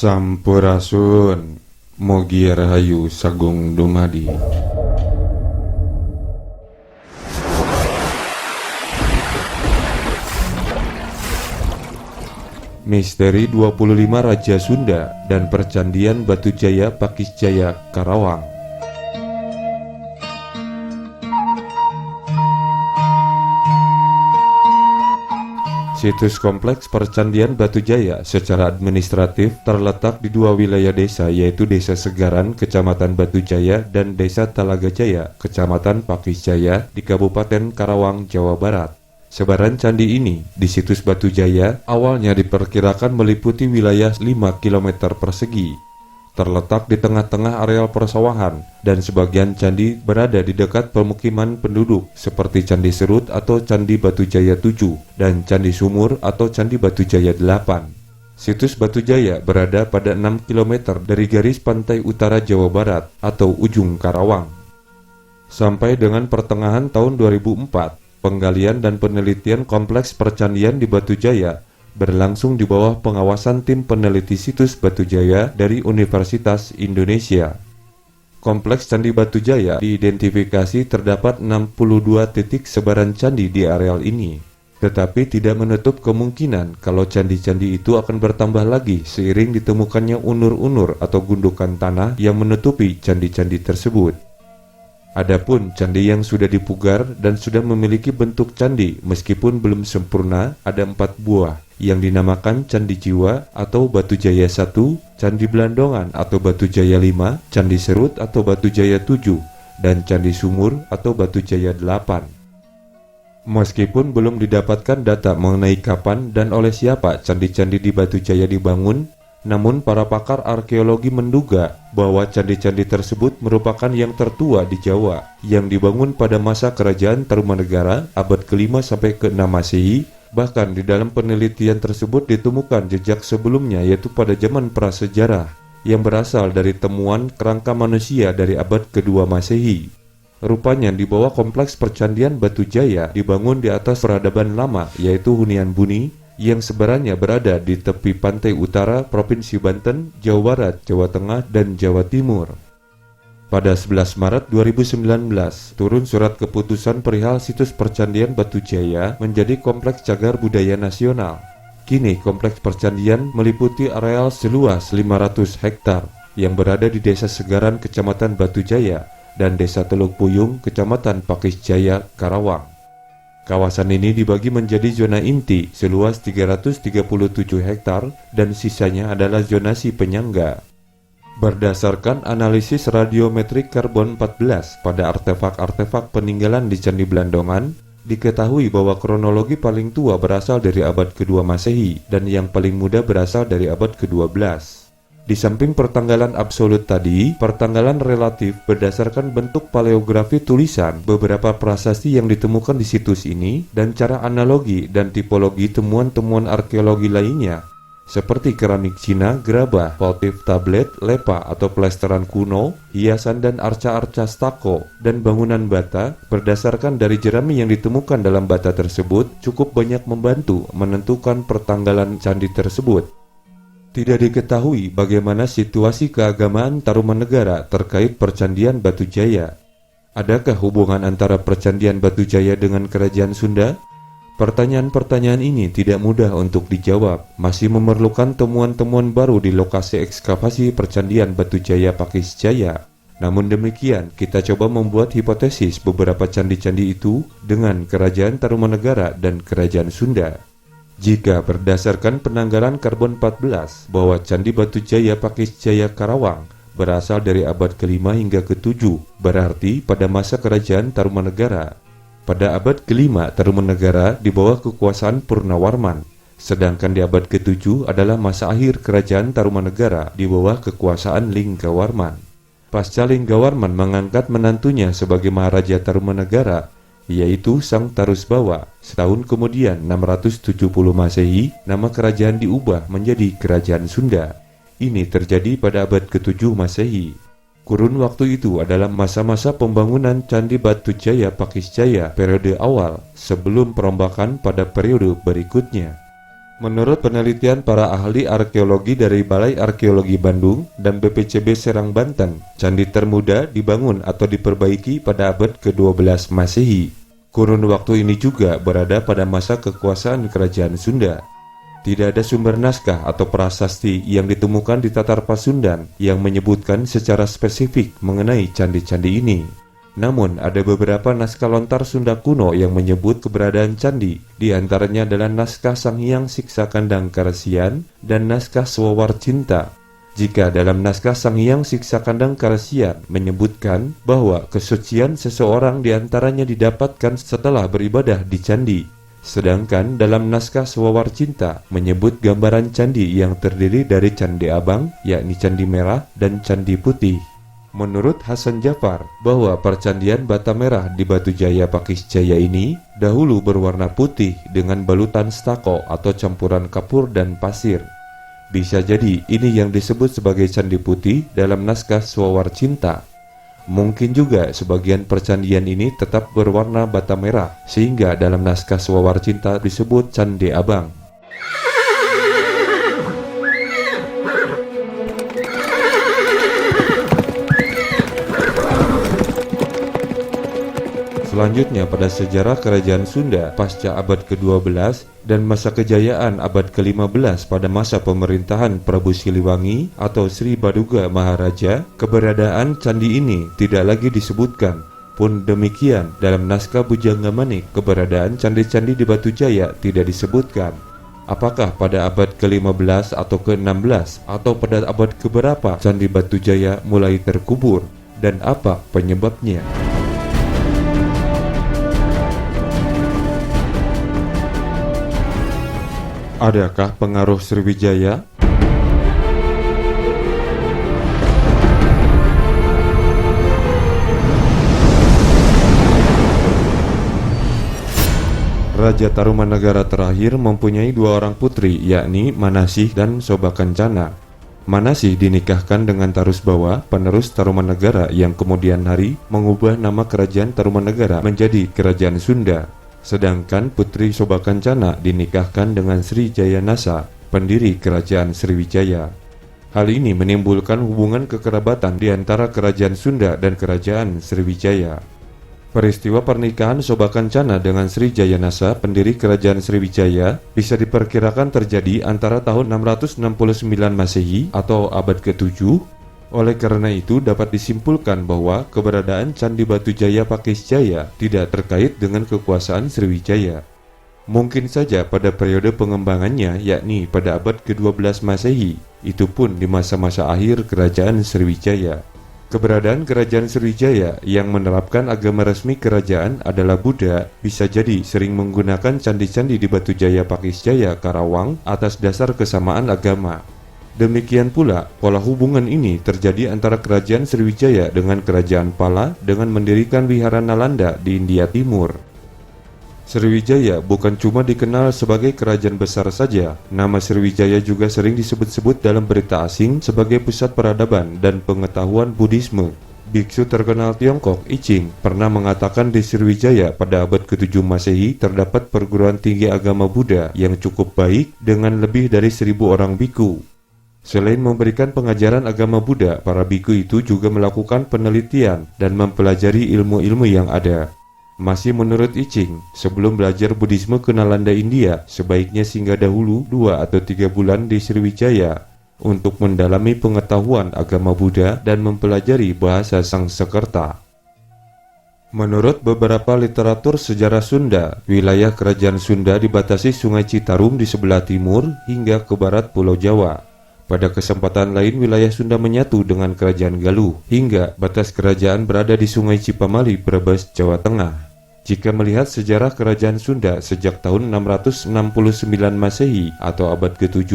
Sampurasun, Mogi Rahayu Sagung Dumadi. Misteri 25 Raja Sunda dan Percandian Batujaya Pakisjaya Karawang. Situs kompleks Percandian Batujaya secara administratif terletak di dua wilayah desa, yaitu Desa Segaran, Kecamatan Batujaya, dan Desa Talagajaya, Kecamatan Pakisjaya di Kabupaten Karawang, Jawa Barat. Sebaran candi ini di situs Batujaya awalnya diperkirakan meliputi wilayah 5 km persegi. Terletak di tengah-tengah areal persawahan, dan sebagian candi berada di dekat pemukiman penduduk seperti Candi Serut atau Candi Batujaya 7 dan Candi Sumur atau Candi Batujaya 8. Situs Batujaya berada pada 6 km dari garis pantai utara Jawa Barat atau ujung Karawang. Sampai dengan pertengahan tahun 2004, penggalian dan penelitian kompleks percandian di Batujaya berlangsung di bawah pengawasan tim peneliti situs Batujaya dari Universitas Indonesia. Kompleks Candi Batujaya diidentifikasi terdapat 62 titik sebaran candi di areal ini, tetapi tidak menutup kemungkinan kalau candi-candi itu akan bertambah lagi seiring ditemukannya unur-unur atau gundukan tanah yang menutupi candi-candi tersebut. Adapun candi yang sudah dipugar dan sudah memiliki bentuk candi meskipun belum sempurna ada 4 buah, yang dinamakan Candi Jiwa atau Batujaya 1, Candi Belandongan atau Batujaya 5, Candi Serut atau Batujaya 7, dan Candi Sumur atau Batujaya 8. Meskipun belum didapatkan data mengenai kapan dan oleh siapa candi-candi di Batujaya dibangun, namun para pakar arkeologi menduga bahwa candi-candi tersebut merupakan yang tertua di Jawa, yang dibangun pada masa kerajaan Tarumanegara abad ke-5 sampai ke-6 Masehi. Bahkan di dalam penelitian tersebut ditemukan jejak sebelumnya, yaitu pada zaman prasejarah yang berasal dari temuan kerangka manusia dari abad ke-2 Masehi. Rupanya di bawah kompleks percandian Batujaya dibangun di atas peradaban lama, yaitu Hunian Buni, yang sebarannya berada di tepi pantai utara Provinsi Banten, Jawa Barat, Jawa Tengah, dan Jawa Timur. Pada 11 Maret 2019, turun surat keputusan perihal situs percandian Batujaya menjadi Kompleks Cagar Budaya Nasional. Kini kompleks percandian meliputi areal seluas 500 hektar yang berada di Desa Segaran, Kecamatan Batujaya, dan Desa Teluk Puyung, Kecamatan Pakisjaya, Karawang. Kawasan ini dibagi menjadi zona inti seluas 337 hektar dan sisanya adalah zonasi penyangga. Berdasarkan analisis radiometrik karbon 14 pada artefak-artefak peninggalan di Candi Belandongan, diketahui bahwa kronologi paling tua berasal dari abad ke-2 Masehi dan yang paling muda berasal dari abad ke-12. Di samping pertanggalan absolut tadi, pertanggalan relatif berdasarkan bentuk paleografi tulisan beberapa prasasti yang ditemukan di situs ini dan cara analogi dan tipologi temuan-temuan arkeologi lainnya seperti keramik Cina, gerabah, votif tablet, lepa atau plesteran kuno, hiasan dan arca-arca stako, dan bangunan bata berdasarkan dari jerami yang ditemukan dalam bata tersebut cukup banyak membantu menentukan pertanggalan candi tersebut. Tidak diketahui bagaimana situasi keagamaan Tarumanegara terkait percandian Batujaya. Adakah hubungan antara percandian Batujaya dengan kerajaan Sunda? Pertanyaan-pertanyaan ini tidak mudah untuk dijawab, masih memerlukan temuan-temuan baru di lokasi ekskavasi percandian Batujaya Pakisjaya. Namun demikian, kita coba membuat hipotesis beberapa candi-candi itu dengan kerajaan Tarumanegara dan kerajaan Sunda. Jika berdasarkan penanggalan karbon 14 bahwa Candi Batujaya Pakisjaya Karawang berasal dari abad ke-5 hingga ke-7, berarti pada masa kerajaan Tarumanegara. Pada abad ke-5 Tarumanegara di bawah kekuasaan Purnawarman, sedangkan di abad ke-7 adalah masa akhir kerajaan Tarumanegara di bawah kekuasaan Linggawarman. Pasca Linggawarman mengangkat menantunya sebagai Maharaja Tarumanegara, yaitu Sang Tarusbawa. Setahun kemudian 670 Masehi, nama kerajaan diubah menjadi Kerajaan Sunda. Ini terjadi pada abad ke-7 Masehi. Kurun waktu itu adalah masa-masa pembangunan Candi Batujaya Pakisjaya periode awal sebelum perombakan pada periode berikutnya. Menurut penelitian para ahli arkeologi dari Balai Arkeologi Bandung dan BPCB Serang Banten, candi termuda dibangun atau diperbaiki pada abad ke-12 Masehi. Kurun waktu ini juga berada pada masa kekuasaan Kerajaan Sunda. Tidak ada sumber naskah atau prasasti yang ditemukan di Tatar Pasundan yang menyebutkan secara spesifik mengenai candi-candi ini. Namun, ada beberapa naskah lontar Sunda kuno yang menyebut keberadaan candi, di antaranya adalah naskah Sang Hyang Siksa Kandang Karesian dan naskah Swawar Cinta. Jika dalam naskah Sang Hyang Siksa Kandang Karesian menyebutkan bahwa kesucian seseorang di antaranya didapatkan setelah beribadah di candi, sedangkan dalam naskah Swawar Cinta menyebut gambaran candi yang terdiri dari candi abang, yakni candi merah dan candi putih. Menurut Hasan Jafar, bahwa percandian bata merah di Batu Jaya Pakis Jaya ini dahulu berwarna putih dengan balutan stako atau campuran kapur dan pasir. Bisa jadi ini yang disebut sebagai candi putih dalam naskah Swawar Cinta. Mungkin juga sebagian percandian ini tetap berwarna bata merah, sehingga dalam naskah Swawar Cinta disebut candi abang. Selanjutnya pada sejarah Kerajaan Sunda pasca abad ke-12 dan masa kejayaan abad ke-15 pada masa pemerintahan Prabu Siliwangi atau Sri Baduga Maharaja, keberadaan candi ini tidak lagi disebutkan. Pun demikian, dalam naskah Bujangga Manik, keberadaan candi-candi di Batu Jaya tidak disebutkan. Apakah pada abad ke-15 atau ke-16 atau pada abad keberapa candi Batu Jaya mulai terkubur, dan apa penyebabnya? Adakah pengaruh Sriwijaya? Raja Tarumanegara terakhir mempunyai dua orang putri, yakni Manasih dan Soba Kencana. Manasih dinikahkan dengan Tarusbawa, penerus Tarumanegara yang kemudian hari mengubah nama kerajaan Tarumanegara menjadi Kerajaan Sunda. Sedangkan putri Soba Kencana dinikahkan dengan Sri Jayanasa, pendiri kerajaan Sriwijaya. Hal ini menimbulkan hubungan kekerabatan di antara kerajaan Sunda dan kerajaan Sriwijaya. Peristiwa pernikahan Soba Kencana dengan Sri Jayanasa, pendiri kerajaan Sriwijaya, bisa diperkirakan terjadi antara tahun 669 Masehi atau abad ke-7. Oleh karena itu dapat disimpulkan bahwa keberadaan Candi Batu Jaya Pakis Jaya tidak terkait dengan kekuasaan Sriwijaya. Mungkin saja pada periode pengembangannya, yakni pada abad ke-12 Masehi, itu pun di masa-masa akhir kerajaan Sriwijaya. Keberadaan kerajaan Sriwijaya yang menerapkan agama resmi kerajaan adalah Buddha bisa jadi sering menggunakan candi-candi di Batu Jaya Pakis Jaya Karawang atas dasar kesamaan agama. Demikian pula, pola hubungan ini terjadi antara kerajaan Sriwijaya dengan kerajaan Pala dengan mendirikan wihara Nalanda di India Timur. Sriwijaya bukan cuma dikenal sebagai kerajaan besar saja, nama Sriwijaya juga sering disebut-sebut dalam berita asing sebagai pusat peradaban dan pengetahuan Buddhisme. Biksu terkenal Tiongkok, I Ching, pernah mengatakan di Sriwijaya pada abad ke-7 Masehi terdapat perguruan tinggi agama Buddha yang cukup baik dengan lebih dari 1.000 orang biku. Selain memberikan pengajaran agama Buddha, para biku itu juga melakukan penelitian dan mempelajari ilmu-ilmu yang ada. Masih menurut I Ching, sebelum belajar Buddhisme ke Nalanda India, sebaiknya singgah dahulu 2 atau 3 bulan di Sriwijaya untuk mendalami pengetahuan agama Buddha dan mempelajari bahasa Sangskerta. Menurut beberapa literatur sejarah Sunda, wilayah kerajaan Sunda dibatasi Sungai Citarum di sebelah timur hingga ke barat Pulau Jawa. Pada kesempatan lain, wilayah Sunda menyatu dengan kerajaan Galuh, hingga batas kerajaan berada di Sungai Cipamali, Brebes, Jawa Tengah. Jika melihat sejarah kerajaan Sunda sejak tahun 669 Masehi atau abad ke-7,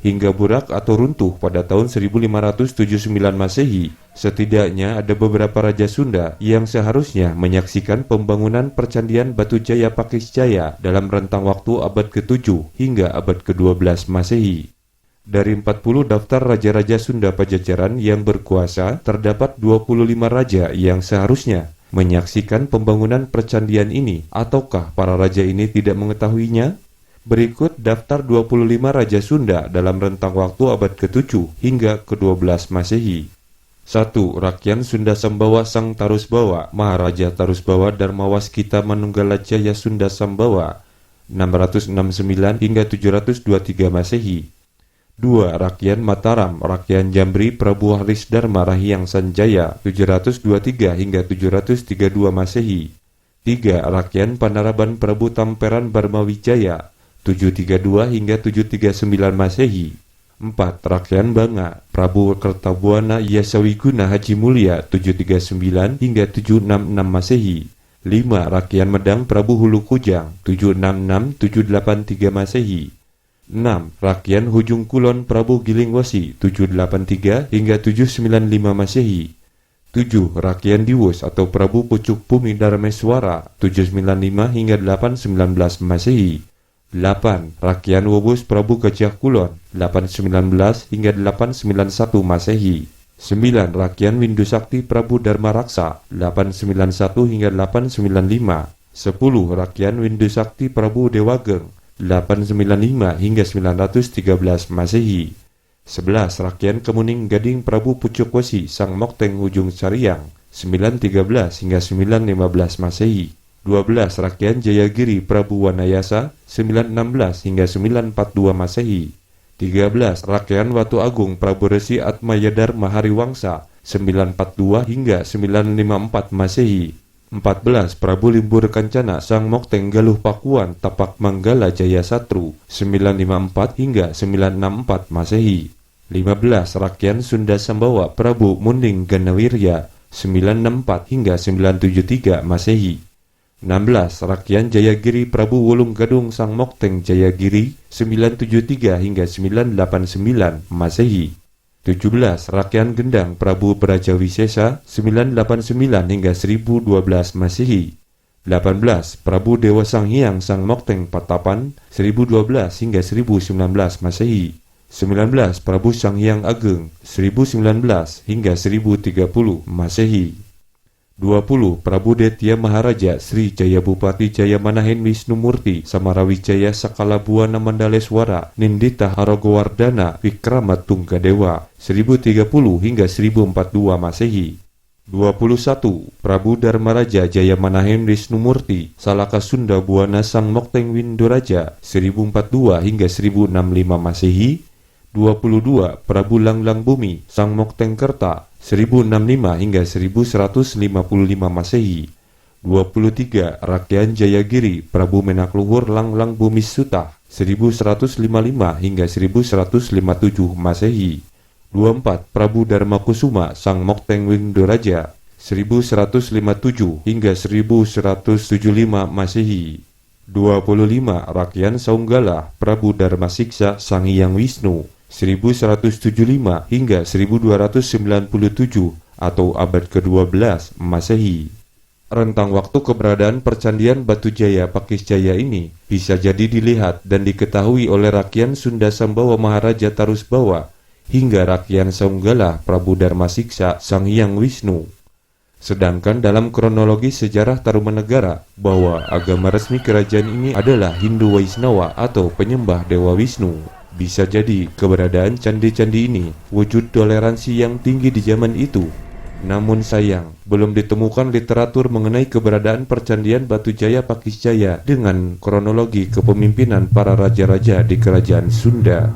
hingga burak atau runtuh pada tahun 1579 Masehi, setidaknya ada beberapa raja Sunda yang seharusnya menyaksikan pembangunan percandian Batu Jaya Pakis Jaya dalam rentang waktu abad ke-7 hingga abad ke-12 Masehi. Dari 40 daftar raja-raja Sunda Pajajaran yang berkuasa, terdapat 25 raja yang seharusnya menyaksikan pembangunan percandian ini. Ataukah para raja ini tidak mengetahuinya? Berikut daftar 25 Raja Sunda dalam rentang waktu abad ke-7 hingga ke-12 Masehi. 1. Rakyat Sunda Sambawa Sang Tarusbawa Maharaja Tarusbawa Darmawaskita Manunggalajaya Sunda Sambawa 669 hingga 723 Masehi. 2. Rakyat Mataram Rakyat Jambri Prabu Haris Dharma Rahyang Sanjaya 723 hingga 732 Masehi. 3. Rakyat Panaraban Prabu Tamperan Barmawijaya 732 hingga 739 Masehi. 4. Rakyat Banga Prabu Kertabuana Yasawiguna Haji Mulia 739 hingga 766 Masehi. 5. Rakyat Medang Prabu Hulu Kujang 766-783 Masehi. 6. Rakyat Hujung Kulon Prabu Gilingwasi 783 hingga 795 Masehi. 7. Rakyat Diwus atau Prabu Pucuk Bumi Darmeswara 795 hingga 819 Masehi. 8. Rakyat Wobus Prabu Gajah Kulon 819 hingga 891 Masehi. 9. Rakyat Windu Sakti Prabu Dharma Raksa 891 hingga 895. 10. Rakyat Windu Sakti Prabu Dewageng 895 hingga 913 Masehi. 11. Rakyat Kemuning Gading Prabu Pucuk Wesi Sang Mokteng Ujung Sariang 913 hingga 915 Masehi. 12. Rakyat Jayagiri Prabu Wanayasa 916 hingga 942 Masehi. 13. Rakyat Watu Agung Prabu Resi Atmayadharma Hariwangsa 942 hingga 954 Masehi. 14. Prabu Limbur Kancana Sang Mokteng Galuh Pakuan Tapak Manggala Jaya Satru 954 hingga 964 Masehi. 15. Rakyat Sunda Sambawa Prabu Munding Ganawirya 964 hingga 973 Masehi. 16. Rakyat Jayagiri Prabu Wulung Gadung Sang Mokteng Jayagiri 973 hingga 989 Masehi. 17. Rakyat Gendang Prabu Brajawisesa 989 hingga 1012 Masehi. 18. Prabu Dewa Sang Hyang Sang Mokteng Patapan 1012 hingga 1019 Masehi. 19. Prabu Sang Hyang Ageng 1019 hingga 1030 Masehi. 20. Prabu Detya Maharaja Sri Jaya Bupati Jaya Manahen Wisnumurti Samarawijaya Sakala Buana Mandaleswara Nindita Harogowardana Wikramat Tunggadewa 1030 hingga 1042 Masehi. 21. Prabu Dharmaraja Jaya Manahen Wisnumurti Salaka Sunda Buana Sang Mokteng Windoraja 1042 hingga 1065 Masehi. 22. Prabu Langlang Bumi Sang Mokteng Kerta 1065 hingga 1155 Masehi. 23. Rakyat Jayagiri Prabu Menakluhur Langlang Bumi Suta 1155 hingga 1157 Masehi. 24. Prabu Dharma Kusuma Sang Mokteng Windoraja 1157 hingga 1175 Masehi. 25. Rakyat Saunggala Prabu Dharma Siksa Sang Hyang Wisnu 1175 hingga 1297 atau abad ke-12 Masehi. Rentang waktu keberadaan percandian Batu Jaya Pakisjaya ini bisa jadi dilihat dan diketahui oleh rakyat Sunda Sambawa Maharaja Tarusbawa hingga rakyat Saunggala Prabu Dharma Siksa Sang Hyang Wisnu. Sedangkan dalam kronologi sejarah Tarumanegara bahwa agama resmi kerajaan ini adalah Hindu Waisnawa atau penyembah Dewa Wisnu. Bisa jadi keberadaan candi-candi ini wujud toleransi yang tinggi di zaman itu. Namun sayang, belum ditemukan literatur mengenai keberadaan percandian Batu Jaya Pakisjaya dengan kronologi kepemimpinan para raja-raja di kerajaan Sunda.